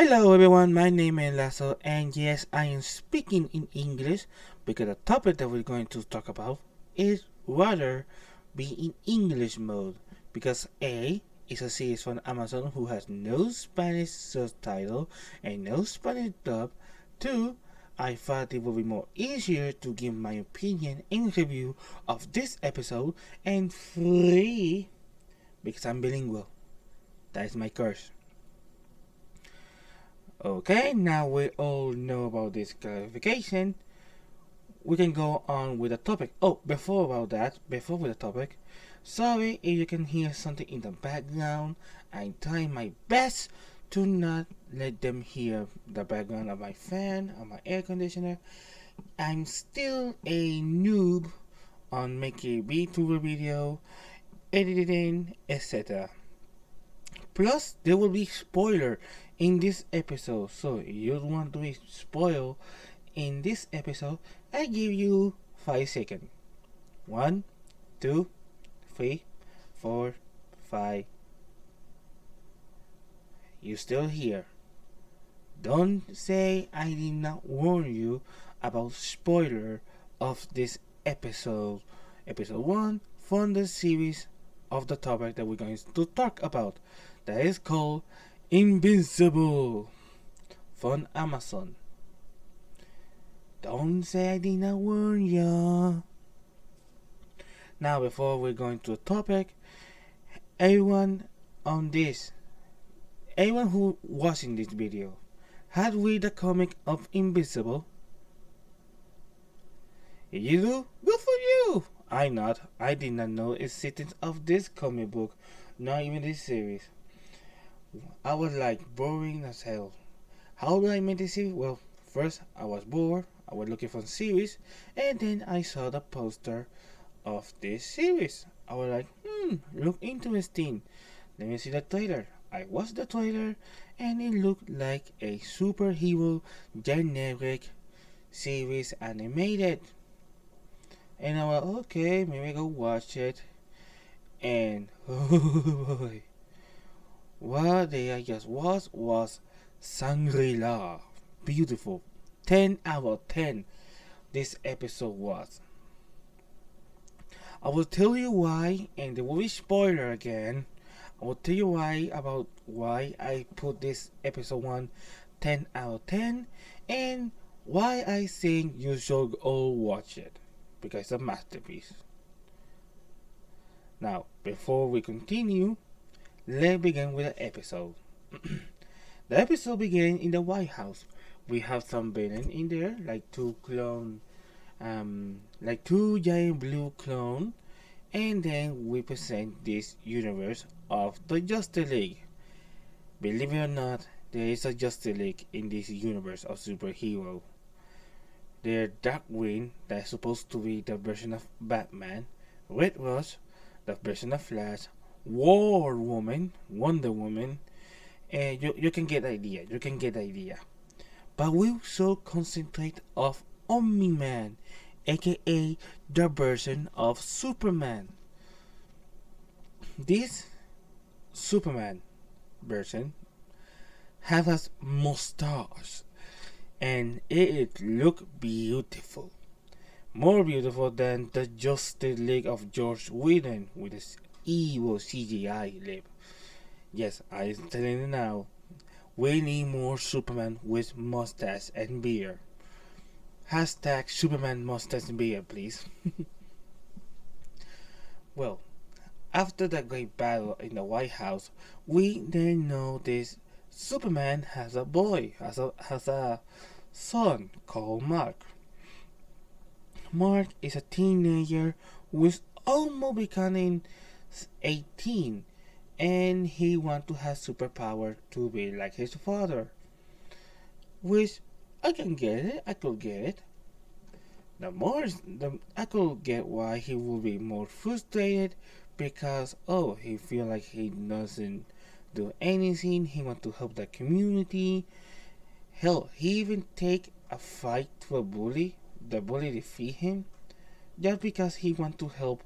Hello everyone, my name is Lasso, and yes, I am speaking in English because the topic that we're going to talk about is rather be in English mode because A is a series from Amazon who has no Spanish subtitle and no Spanish dub. 2, I thought it would be more easier to give my opinion and review of this episode, and 3, because I'm bilingual. That is my curse. Okay, now we all know about this clarification. We can go on with the topic. Oh, before with the topic, sorry if you can hear something in the background. I'm trying my best to not let them hear the background of my fan or my air conditioner. I'm still a noob on making VTuber video, editing, etc. Plus, there will be spoiler in this episode, so if you don't want to be spoiled in this episode, I give you 5 seconds. 1, 2, 3, 4, 5. You still here? Don't say I did not warn you about spoiler of this episode. Episode 1 from the series of the topic that we're going to talk about. That is called Invincible from Amazon. Don't say I did not warn ya. Now, before we're going to the topic, everyone who watching this video, had read the comic of Invincible? If you do, good for you. I did not know existence of this comic book, not even this series. I was like boring as hell. How do I make this series? Well, first I was bored. I was looking for a series, and then I saw the poster of this series. I was like, look interesting. Let me see the trailer. I watched the trailer, and it looked like a superhero generic series animated. And I was okay, maybe go watch it. And oh boy, what they just was Shangri-La. Beautiful. 10 out of 10 this episode was. I will tell you why, and there will be spoiler again. I will tell you why I put this episode 1 10 out of 10, and why I think you should all watch it, because it's a masterpiece. Now, before we continue, let's begin with the episode. The episode begins in the White House. We have some villain in there, like two giant blue clone, and then we present this universe of the Justice League. Believe it or not, there is a Justice League in this universe of superhero. They're Darkwing, that's supposed to be the version of Batman, Red Rush, the version of Flash, War Woman, Wonder Woman, and you can get the idea. But we should concentrate of Omni-Man, aka the version of Superman. This Superman version have a mustache, and it look beautiful. More beautiful than the Justice League of George Whedon with his evil CGI lip. Yes, I'm telling you now, we need more Superman with mustache and beard. Hashtag Superman mustache and beard, please. Well, after that great battle in the White House, we then notice Superman has a boy, has a son called Mark. Mark is a teenager who is almost becoming 18, and he wants to have superpower to be like his father. Which I can get it, I could get it. I could get why he would be more frustrated because he feel like he doesn't do anything. He want to help the community. Hell, he even take a fight to a bully. The bully defeat him just because he want to help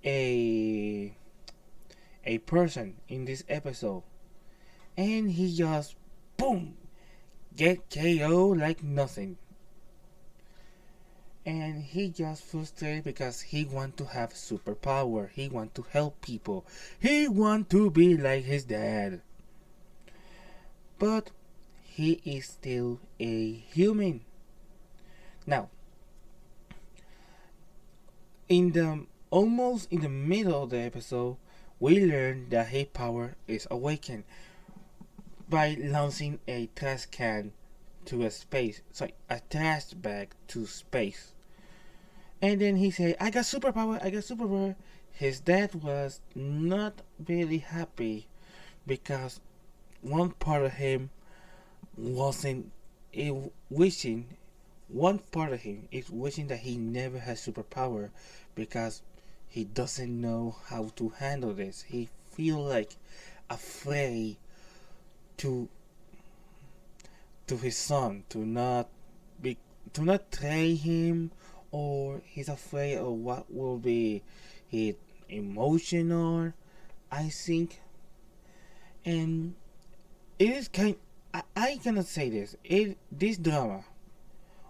a person in this episode, and he just boom, get KO like nothing. And he just frustrated because he want to have superpower. He want to help people. He want to be like his dad. But he is still a human. Now, in the almost in the middle of the episode, we learn that his power is awakened by launching a trash can to a space. Sorry, a trash bag to space. And then he said, I got superpower, I got superpower. His dad was not really happy because one part of him wasn't wishing, one part of him is wishing that he never had superpower because he doesn't know how to handle this. He feel like afraid to his son be to not train him, or he's afraid of what will be his emotional, I think. And it is I cannot say this. This drama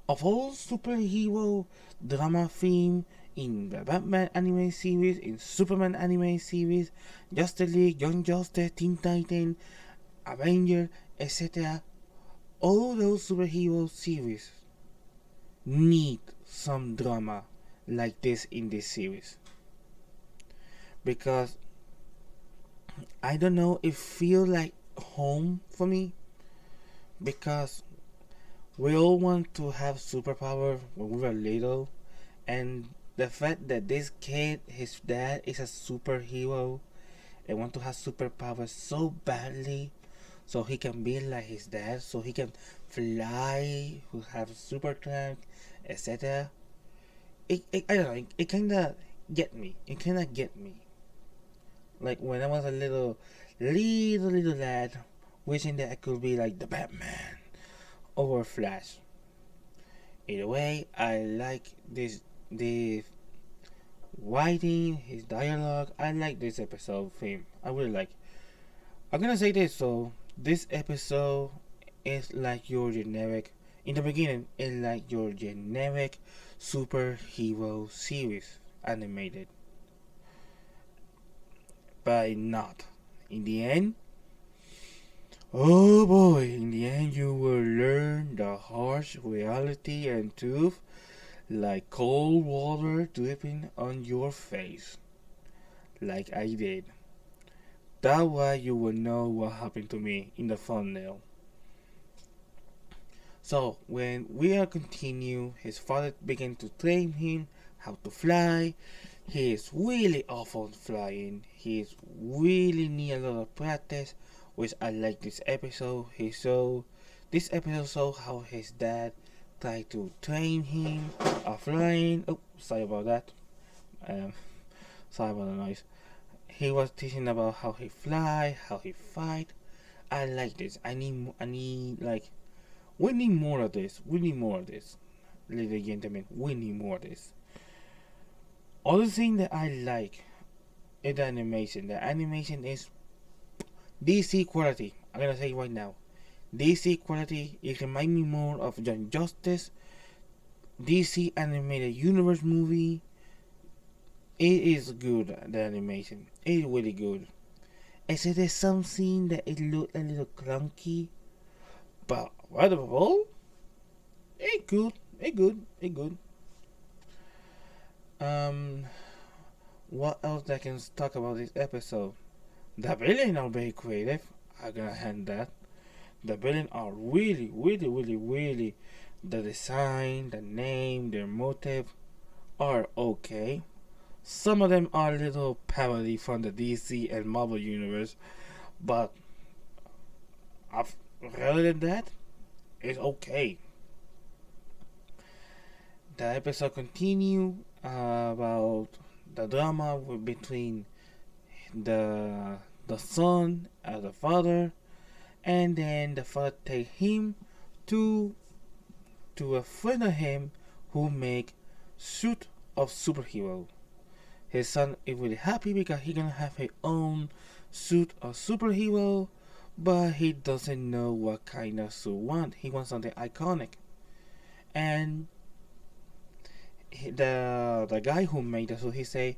of all superhero drama theme in the Batman anime series, in Superman anime series, Justice League, Young Justice, Teen Titan, Avenger, etc. All those superhero series need some drama like this in this series, because I don't know, it feels like home for me, because we all want to have superpower when we were little, and the fact that this kid, his dad is a superhero and want to have superpowers so badly so he can be like his dad, so he can fly, who have super strength, etc. I don't know, it kinda get me. It kinda get me. Like when I was a little lad, wishing that I could be like the Batman or Flash. Either way, I like the writing, his dialogue. I like this episode theme. I really like. I'm gonna say this, so this episode is like your generic, in the beginning, it's like your generic superhero series animated. But not. In the end, oh boy, in the end you will learn the harsh reality and truth like cold water dripping on your face. Like I did. That way you will know what happened to me in the thumbnail. So when we are continue, his father began to train him how to fly. He is really awful flying. He is really need a lot of practice, which I like this episode. This episode show how his dad tried to train him flying. Oh, sorry about that. Um, sorry about the noise. He was teaching about how he fly, how he fight. I like this. I need like we need more of this. We need more of this, ladies and gentlemen. We need more of this. Other thing that I like is the animation. The animation is DC quality. I'm gonna say it right now. DC quality. It reminds me more of Young Justice, DC animated universe movie. It is good. The animation. It is really good. Except there's something that it looked a little clunky, but what the whole? It good. It good. It good. Um, what else I can talk about this episode? The villains are very creative. I'm gonna hand that. The villains are really. The design, the name, their motive are okay. Some of them are a little parody from the DC and Marvel universe, but rather than that, it's okay. The episode continue about the drama between the son and the father, and then the father take him to a friend of him who make suit of superhero. His son is really happy because he gonna have his own suit of superhero, but he doesn't know what kind of suit want. He wants something iconic. And the guy who made the suit, he say,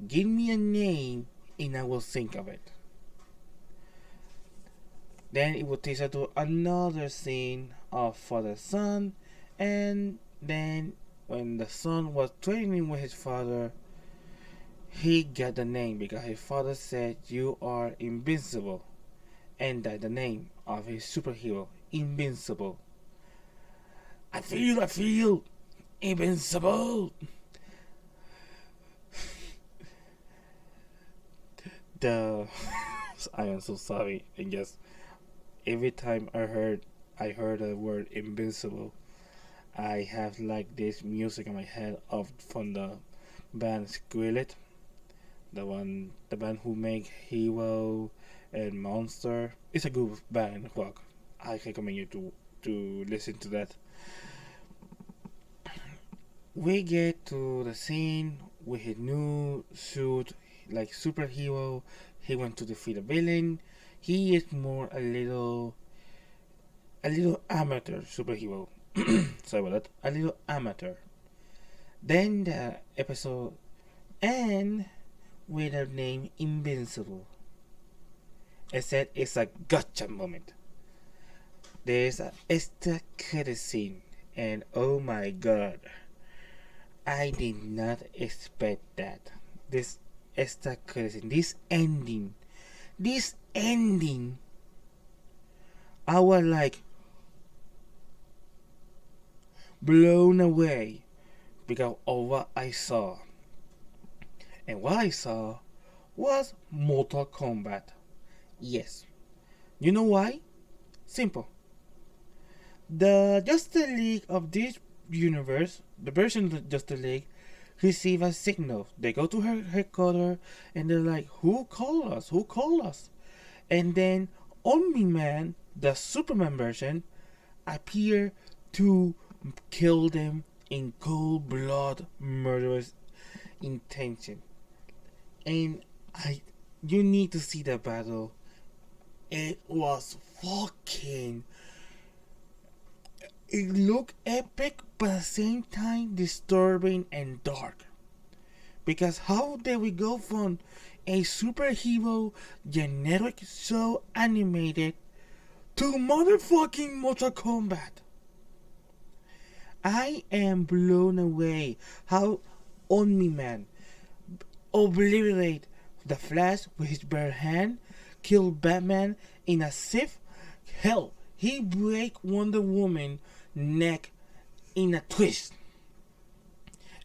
"Give me a name, and I will think of it." Then it would take us to another scene of father son, and then when the son was training with his father, he got the name because his father said, "You are invincible," and that's the name of his superhero, Invincible. I feel invincible. The I am so sorry. And yes, every time I heard the word invincible, I have like this music in my head of from the band Skrillex, the band who make Hero and Monster. It's a good band rock. I recommend you to listen to that. We get to the scene with his new suit, like superhero. He went to defeat a villain. He is more a little amateur superhero. Sorry about that. A little amateur. Then the episode ends with the name Invincible. I said it's a gotcha moment. There's a extra credit scene, and oh my god, I did not expect that. This extra credit scene, this ending, I was like blown away because of what I saw. And what I saw was Mortal Kombat. Yes. You know why? Simple. The Justice League of this universe, the version of the Justice League, receive a signal. They go to her headquarters and they're like, "Who called us? Who called us?" And then Omni Man, the Superman version, appear to kill them in cold blood murderous intention. And you need to see the battle. It was fucking. It looked epic, but at the same time disturbing and dark. Because how did we go from a superhero generic show animated to motherfucking Mortal Kombat? I am blown away how Omni Man obliterate the Flash with his bare hand, kill Batman in a sieve. Hell, he break Wonder Woman neck in a twist.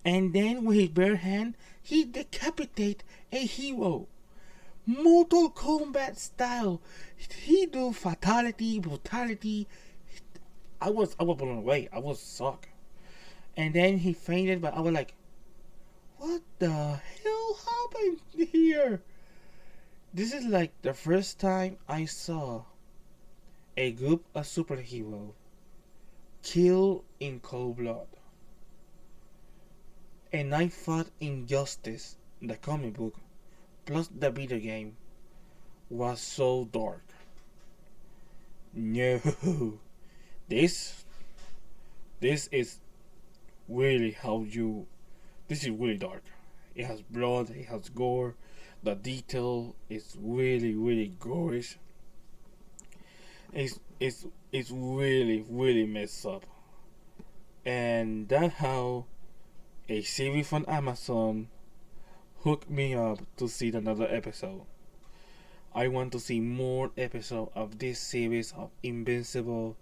And then with his bare hand, he decapitate a hero. Mortal Kombat style. He do fatality, brutality. I was blown away. I was shocked. And then he fainted, but I was like, what the hell happened here? This is like the first time I saw a group of superheroes killed in cold blood. And I thought Injustice, the comic book, plus the video game, was so dark. No, this, this is really how you. This is really dark. It has blood. It has gore. The detail is really gorish. It's really messed up. And that's how a series from Amazon hooked me up to see another episode. I want to see more episodes of this series of Invincible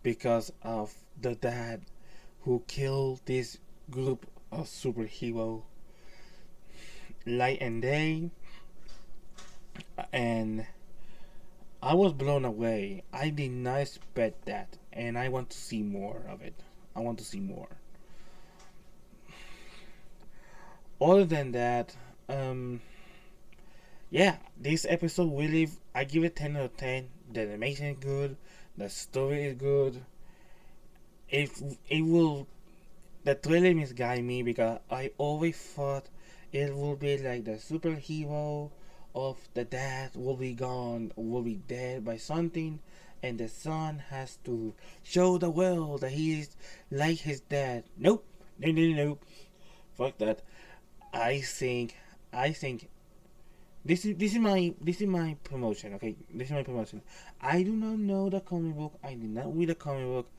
because of the dad who killed this group of superheroes light and day, and I was blown away. I did not expect that, and I want to see more of it. I want to see more. Other than that, yeah, this episode really, I give it 10 out of 10. The animation is good, the story is good. It it will the trailer misguide me because I always thought it would be like the superhero of the dad will be gone, will be dead by something, and the son has to show the world that he is like his dad. Nope, no, no, no, no. Fuck that. I think, I think this is my promotion. Okay, this is my promotion. I do not know the comic book. I did not read the comic book,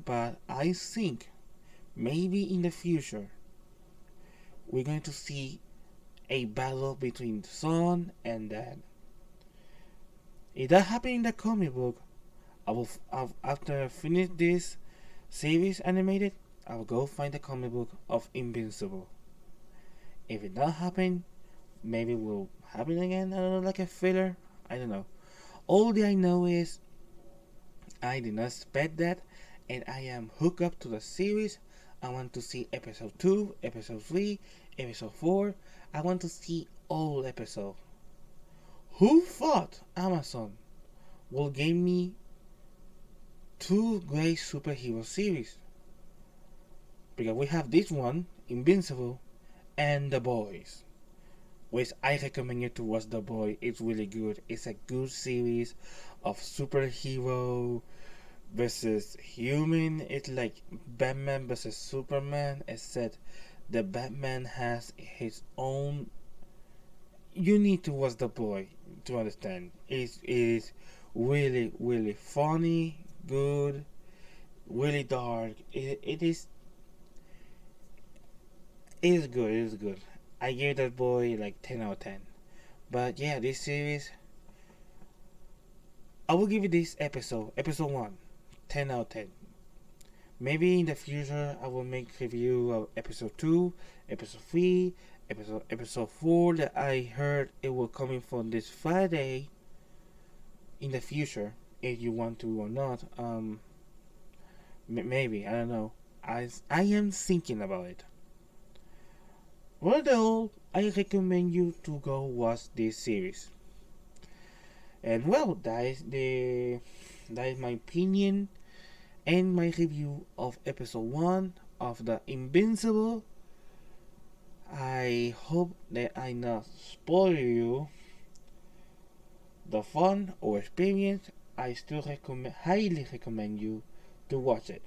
but I think maybe in the future we're going to see a battle between son and dad. If that happened in the comic book, after I finish this series animated, I will go find the comic book of Invincible. If it not happen, maybe it will happen again. I don't know, like a filler. I don't know. All that I know is I did not expect that, and I am hooked up to the series. I want to see episode 2, episode 3, episode 4. I want to see all episodes. Who thought Amazon will give me two great superhero series? Because we have this one, Invincible, and The Boys, which I recommend you to watch. The Boy. It's really good. It's a good series of superhero versus human. It's like Batman versus Superman, except the Batman has his own. You need to watch The Boy to understand. It is really, really funny, good, really dark. It is good. It is good. I gave that boy like 10 out of 10. But yeah, this series, I will give you this episode 1, 10 out of 10. Maybe in the future I will make review of episode 2, episode 3, episode 4 that I heard it will coming from this Friday in the future, if you want to or not. Maybe, I don't know. I am thinking about it. Well, I recommend you to go watch this series. And well, that is my opinion and my review of episode 1 of the Invincible. I hope that I not spoil you the fun or experience. I still highly recommend you to watch it.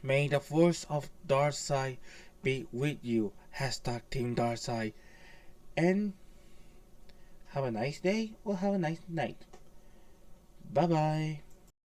May the force of Darkseid be with you. Hashtag Team Darkseid. And have a nice day or have a nice night. Bye bye.